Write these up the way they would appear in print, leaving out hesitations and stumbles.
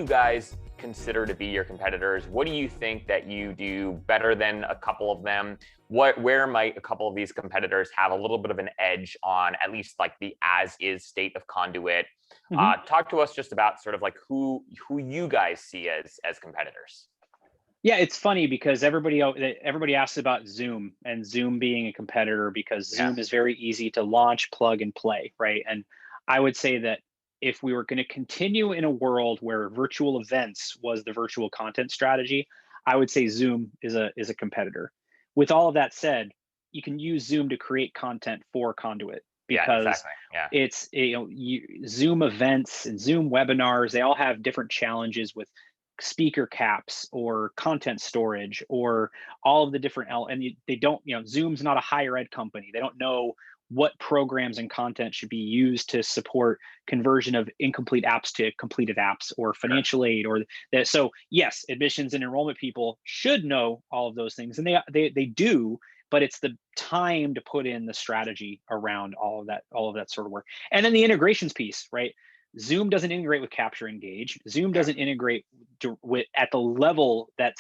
you guys consider to be your competitors? What do you think that you do better than a couple of them? Where might a couple of these competitors have a little bit of an edge on at least like the as-is state of Conduit? Talk to us just about sort of like who you guys see as competitors. Yeah, it's funny because everybody asks about Zoom and Zoom being a competitor because Zoom is very easy to launch, plug and play, right? And I would say that if we were going to continue in a world where virtual events was the virtual content strategy, I would say Zoom is a competitor. With all of that said, you can use Zoom to create content for Conduit because it's Zoom events and Zoom webinars, they all have different challenges with speaker caps or content storage or all of the different they don't, Zoom's not a higher ed company. They don't know what programs and content should be used to support conversion of incomplete apps to completed apps or financial aid or that. So yes, admissions and enrollment people should know all of those things, and they do, but it's the time to put in the strategy around all of that sort of work. And then the integrations piece, right? Zoom doesn't integrate with Capture Engage. Zoom doesn't integrate with at the level that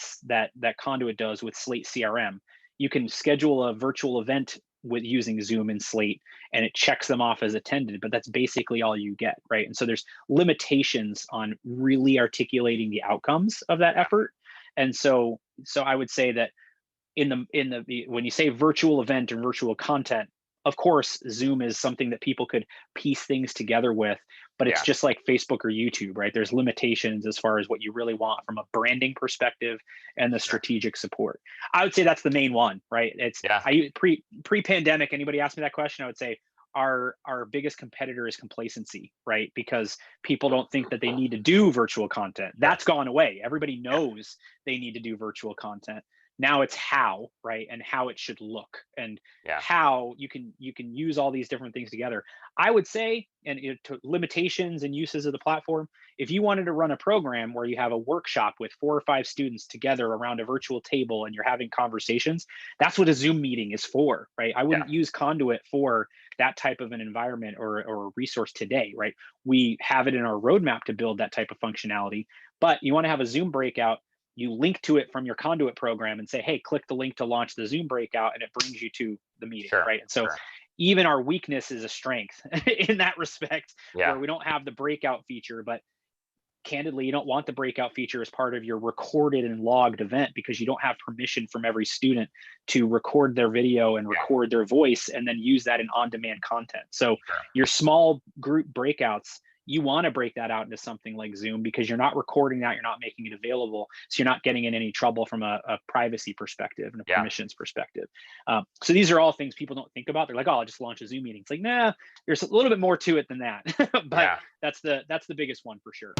Conduit does with Slate CRM. You can schedule a virtual event with using Zoom and Slate, and it checks them off as attended, but that's basically all you get, right? And so there's limitations on really articulating the outcomes of that effort. And so I would say that when you say virtual event and virtual content, of course, Zoom is something that people could piece things together with, but it's just like Facebook or YouTube, right? There's limitations as far as what you really want from a branding perspective and the strategic support. I would say that's the main one, right? It's pre-pandemic, anybody asked me that question, I would say our biggest competitor is complacency, right? Because people don't think that they need to do virtual content. That's gone away. Everybody knows they need to do virtual content. Now it's how, right? And how it should look and how you can use all these different things together. I would say, and to limitations and uses of the platform, if you wanted to run a program where you have a workshop with 4 or 5 students together around a virtual table and you're having conversations, that's what a Zoom meeting is for, right? I wouldn't use Conduit for that type of an environment or a resource today, right? We have it in our roadmap to build that type of functionality, but you want to have a Zoom breakout, you link to it from your Conduit program and say, hey, click the link to launch the Zoom breakout, and it brings you to the meeting, right? And so even our weakness is a strength in that respect, where we don't have the breakout feature, but candidly, you don't want the breakout feature as part of your recorded and logged event because you don't have permission from every student to record their video and record their voice and then use that in on-demand content. So your small group breakouts, you want to break that out into something like Zoom because you're not recording that, you're not making it available, so you're not getting in any trouble from a privacy perspective and a permissions perspective. So these are all things people don't think about. They're like, oh, I'll just launch a Zoom meeting. It's like, nah, there's a little bit more to it than that. But that's the biggest one for sure.